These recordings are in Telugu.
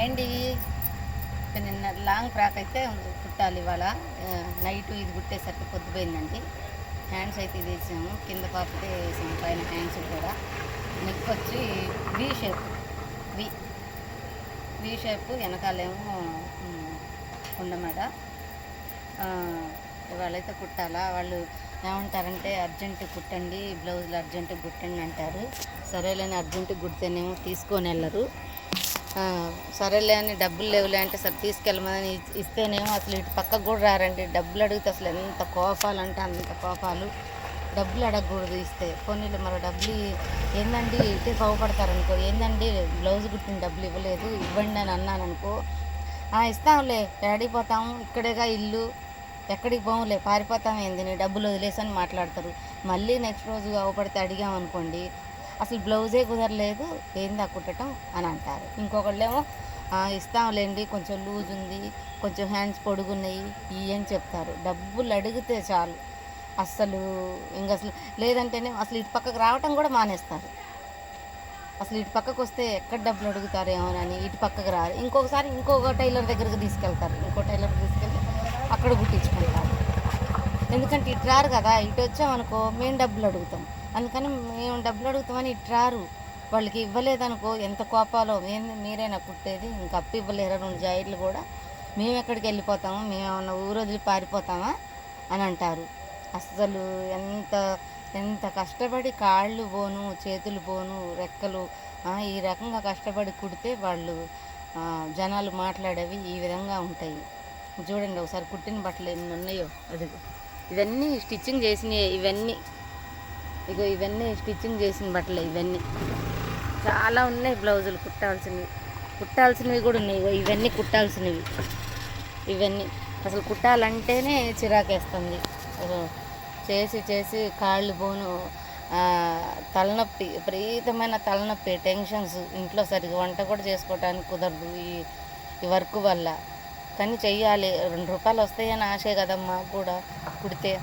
అండి నిన్న లాంగ్ ఫ్రాక్ అయితే కుట్టాలి ఇవాళ నైట్ ఇది కుట్టేసరికి పొద్దుపోయిందండి. హ్యాండ్స్ అయితే ఇది వేసాము, కింద పాపితే వేసాము, పైన హ్యాండ్స్ కూడా. నెక్ వచ్చి వి షేప్, వి వి షేప్, వెనకాలేమో ఉండమేడ. ఇవాళైతే కుట్టాలా. వాళ్ళు ఏమంటారంటే అర్జెంటు కుట్టండి, బ్లౌజులు అర్జెంటుగా కుట్టండి అంటారు. సరేలేని అర్జెంటుగా కుడితేనేమో తీసుకొని వెళ్ళరు. సరేలే అని డబ్బులు లేవులే అంటే సరే తీసుకెళ్ళమని ఇస్తేనేమో అసలు ఇటు పక్కకు కూడా రారండి. డబ్బులు అడిగితే అసలు ఎంత కోపాలు అంటే అంత కోపాలు. డబ్బులు అడగకూడదు ఇస్తే. పోనీళ్ళు మరో డబ్బులు ఏందండి ఇటే బాగుపడతారనుకో, ఏందండి బ్లౌజ్ కుట్టిన డబ్బులు ఇవ్వలేదు ఇవ్వండి అని అన్నాను అనుకో, ఇస్తాంలే ఏడిపోతాము, ఇక్కడేగా ఇల్లు, ఎక్కడికి పోవులే, పారిపోతాం ఏంది, నీ డబ్బులు వదిలేసని మాట్లాడతారు. మళ్ళీ నెక్స్ట్ రోజు అవపడితే అడిగామనుకోండి, అసలు బ్లౌజే కుదరలేదు ఏందా కుట్టడం అని అంటారు. ఇంకొకళ్ళేమో ఇస్తాంలేండి, కొంచెం లూజ్ ఉంది, కొంచెం హ్యాండ్స్ పొడుగున్నాయి ఇవి అని చెప్తారు. డబ్బులు అడిగితే చాలు అస్సలు అసలు లేదంటేనే అసలు ఇటు పక్కకు రావటం కూడా మానేస్తారు. అసలు ఇటు పక్కకు వస్తే ఎక్కడ డబ్బులు అడుగుతారేమోనని ఇటు పక్కకు రారు. ఇంకొకసారి ఇంకొక టైలర్ దగ్గరికి తీసుకెళ్తారు, ఇంకో టైలర్ తీసుకెళ్ళి అక్కడ కుట్టించుకుంటారు. ఎందుకంటే ఇటు రారు కదా, ఇటు వచ్చామనుకో మేము డబ్బులు అడుగుతాం, అందుకని మేము డబ్బులు అడుగుతామని ఇటు రారు. వాళ్ళకి ఇవ్వలేదనుకో ఎంత కోపాలో, మీరేనా కుట్టేది, ఇంకా అప్పు ఇవ్వలేరా 2 జాయిట్లు కూడా, మేము ఎక్కడికి వెళ్ళిపోతాము, మేమేమన్నా ఊరు వదిలి పారిపోతామా అని అంటారు. అస్సలు ఎంత ఎంత కష్టపడి కాళ్ళు పోను, చేతులు పోను, రెక్కలు ఈ రకంగా కష్టపడి కుడితే వాళ్ళు జనాలు మాట్లాడేవి ఈ విధంగా ఉంటాయి. చూడండి ఒకసారి కుట్టిన బట్టలు ఎన్ని ఉన్నాయో. అది ఇవన్నీ స్టిచ్చింగ్ చేసినవి, ఇవన్నీ స్టిచ్చింగ్ చేసిన బట్టలు, ఇవన్నీ చాలా ఉన్నాయి. బ్లౌజులు కుట్టాల్సినవి కూడా ఉన్నాయి. ఇవన్నీ కుట్టాల్సినవి, ఇవన్నీ అసలు కుట్టాలంటేనే చిరాకేస్తుంది. చేసి చేసి కాళ్ళు పోను, తలనొప్పి, విపరీతమైన తలనొప్పి, టెన్షన్స్. ఇంట్లో సరిగ్గా వంట కూడా చేసుకోవడానికి కుదరదు ఈ వర్క్ వల్ల. కానీ చెయ్యాలి, 2 రూపాయలు వస్తాయని ఆశే కదమ్మా కూడా కుడితే.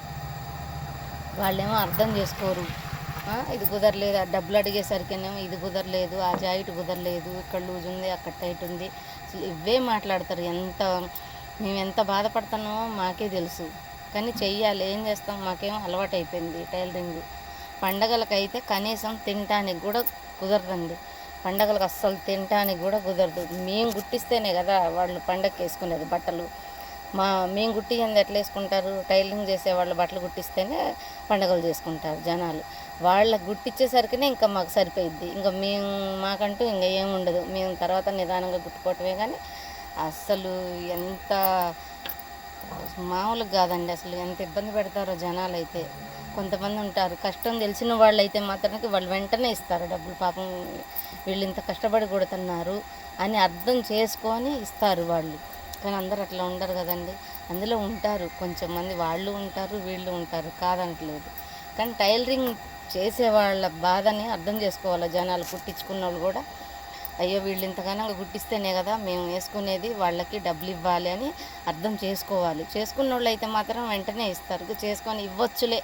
వాళ్ళేమో అర్థం చేసుకోరు. ఇది కుదరలేదు, ఆ డబ్బులు అడిగేసరికేనేమో ఇది కుదరలేదు, ఆ జాకెట్ కుదరలేదు, ఇక్కడ లూజ్ ఉంది, అక్కడ టైట్ ఉంది, అసలు ఇవే మాట్లాడతారు. మేము ఎంత బాధపడుతున్నామో మాకే తెలుసు. కానీ చెయ్యాలి, ఏం చేస్తాం, మాకేమో అలవాటు అయిపోయింది టైలరింగ్. పండగలకైతే కనీసం తినటానికి కూడా కుదరదండి. పండగలకు అస్సలు తినటానికి కూడా కుదరదు. మేము గుట్టిస్తేనే కదా వాళ్ళు పండగకి వేసుకునేది బట్టలు. మేము గుట్టింది ఎట్లా వేసుకుంటారు, టైలరింగ్ చేసే వాళ్ళు బట్టలు గుట్టిస్తేనే పండగలు చేసుకుంటారు జనాలు. వాళ్ళకి గుట్టించేసరికినే ఇంకా మాకు సరిపోయిద్ది. ఇంకా మాకంటూ ఇంకా ఏముండదు. మేము తర్వాత నిదానంగా గుట్టుకోవటమే. కానీ అస్సలు ఎంత మామూలుగా కాదండి. అసలు ఎంత ఇబ్బంది పెడతారో జనాలు అయితే. కొంతమంది ఉంటారు, కష్టం తెలిసిన వాళ్ళు అయితే మాత్రానికి వాళ్ళు వెంటనే ఇస్తారు డబ్బులు. పాపం వీళ్ళు ఇంత కష్టపడి కొడుతున్నారు అని అర్థం చేసుకొని ఇస్తారు వాళ్ళు. కానీ అందరూ అట్లా ఉండరు కదండి. అందులో ఉంటారు కొంచెం మంది, వాళ్ళు ఉంటారు, వీళ్ళు ఉంటారు, కాదనట్లేదు. కానీ టైలరింగ్ చేసే వాళ్ళ బాధని అర్థం చేసుకోవాలి జనాలు. కుట్టించుకున్న వాళ్ళు కూడా, అయ్యో వీళ్ళు ఇంతగానో గుట్టిస్తేనే కదా మేము వేసుకునేది, వాళ్ళకి డబ్బులు ఇవ్వాలి అని అర్థం చేసుకోవాలి. చేసుకున్న వాళ్ళు అయితే మాత్రం వెంటనే ఇస్తారు. చేసుకొని ఇవ్వచ్చులే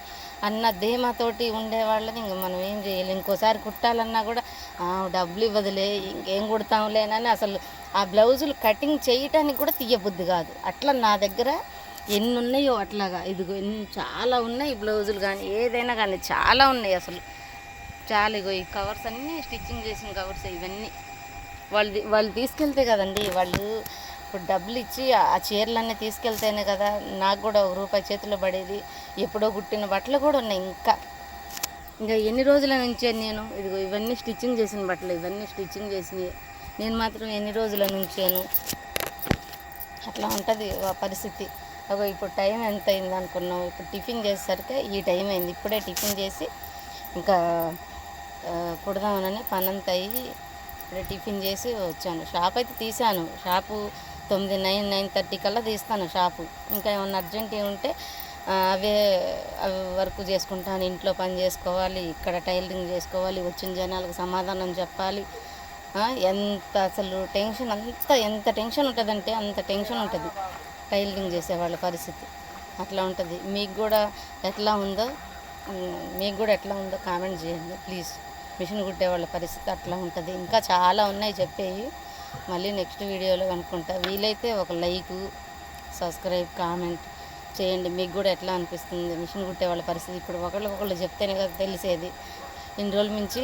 అన్న ధీమాతోటి ఉండేవాళ్ళని ఇంక మనం ఏం చేయాలి. ఇంకోసారి కుట్టాలన్నా కూడా డబ్బులు ఇవ్వదులే, ఇంకేం కుడతాంలేనని అసలు ఆ బ్లౌజులు కటింగ్ చేయటానికి కూడా తీయబుద్ధి కాదు. అట్లా నా దగ్గర ఎన్ని ఉన్నాయో అట్లాగా, ఇదిగో చాలా ఉన్నాయి బ్లౌజులు. కానీ ఏదైనా కానీ చాలా ఉన్నాయి అసలు, చాలా. ఇగో ఈ కవర్స్ అన్నీ స్టిచ్చింగ్ చేసిన కవర్స్. ఇవన్నీ వాళ్ళు తీసుకెళ్తే కదండి, వాళ్ళు ఇప్పుడు డబ్బులు ఇచ్చి ఆ చీరలన్నీ తీసుకెళ్తేనే కదా నాకు కూడా 1 రూపాయి చేతిలో పడేది. ఎప్పుడో కుట్టిన బట్టలు కూడా ఉన్నాయి. ఇంకా ఎన్ని రోజుల నుంచే నేను ఇదిగో ఇవన్నీ స్టిచ్చింగ్ చేసిన బట్టలు, ఇవన్నీ స్టిచ్చింగ్ చేసినవి. నేను మాత్రం ఎన్ని రోజుల నుంచాను. అట్లా ఉంటుంది పరిస్థితి. అగో ఇప్పుడు టైం ఎంత అయింది అనుకున్నావు, ఇప్పుడు టిఫిన్ చేసేసరికి ఈ టైం అయింది. ఇప్పుడే టిఫిన్ చేసి ఇంకా కుడదామనని పనంతా అయ్యి ఇప్పుడే టిఫిన్ చేసి వచ్చాను. షాప్ అయితే తీసాను. షాపు 9:30 కల్లా తీస్తాను షాపు. ఇంకా ఏమన్నా అర్జెంట్ ఉంటే అవి వర్క్ చేసుకుంటాను. ఇంట్లో పని చేసుకోవాలి, ఇక్కడ టైలరింగ్ చేసుకోవాలి, వచ్చిన జనాలకు సమాధానం చెప్పాలి. ఎంత అసలు టెన్షన్, ఎంత టెన్షన్ ఉంటుందంటే అంత టెన్షన్ ఉంటుంది టైలరింగ్ చేసే వాళ్ళ పరిస్థితి. అట్లా ఉంటుంది. మీకు కూడా ఎట్లా ఉందో కామెంట్ చేయండి ప్లీజ్. మిషన్ కుట్టే వాళ్ళ పరిస్థితి అట్లా ఉంటుంది. ఇంకా చాలా ఉన్నాయి చెప్పేవి. మళ్ళీ నెక్స్ట్ వీడియోలో కనుక్కుంటా. వీలైతే ఒక లైకు, సబ్స్క్రైబ్, కామెంట్ చేయండి. మీకు కూడా ఎట్లా అనిపిస్తుంది మిషన్ కుట్టే వాళ్ళ పరిస్థితి? ఇప్పుడు ఒకళ్ళు చెప్తేనే కదా తెలిసేది. ఇన్ని రోజుల నుంచి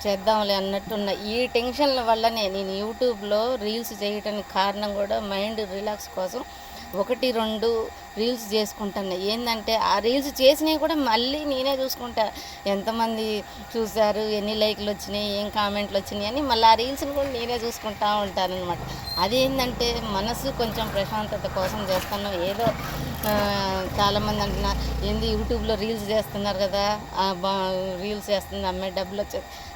చేద్దాంలే అన్నట్టున్న ఈ టెన్షన్ల వల్లనే నేను యూట్యూబ్లో రీల్స్ చేయటానికి కారణం కూడా మైండ్ రిలాక్స్ కోసం 1-2 రీల్స్ చేసుకుంటాను. ఏంటంటే ఆ రీల్స్ చేసినవి కూడా మళ్ళీ నేనే చూసుకుంటా, ఎంతమంది చూశారు, ఎన్ని లైక్లు వచ్చినాయి, ఏం కామెంట్లు వచ్చినాయి అని మళ్ళీ ఆ రీల్స్ని కూడా నేనే చూసుకుంటూ ఉంటాను అనమాట. అదేంటంటే మనసు కొంచెం ప్రశాంతత కోసం చేస్తున్నాం. ఏదో చాలామంది అంటున్నారు, ఏంది యూట్యూబ్లో రీల్స్ చేస్తున్నారు కదా, రీల్స్ చేస్తుంది అమ్మాయి, డబ్బులు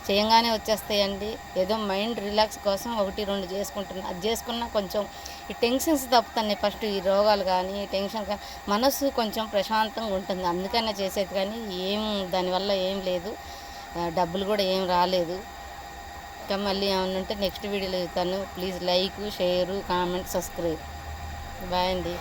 చేయంగానే వచ్చేస్తాయండి. ఏదో మైండ్ రిలాక్స్ కోసం 1-2 చేసుకుంటున్నాను. అది చేసుకున్నా కొంచెం ఈ టెన్షన్స్ తప్పుతున్నాయి. ఫస్ట్ ఈ రోగాలు కానీ టెన్షన్ కానీ మనసు కొంచెం ప్రశాంతంగా ఉంటుంది. అందుకనే చేసేది, కానీ దానివల్ల ఏం లేదు, డబ్బులు కూడా ఏం రాలేదు. ఇంకా మళ్ళీ ఏమన్నా ఉంటే నెక్స్ట్ వీడియోలో చెప్తాను. Please like, share, comment, subscribe. Bye అండి.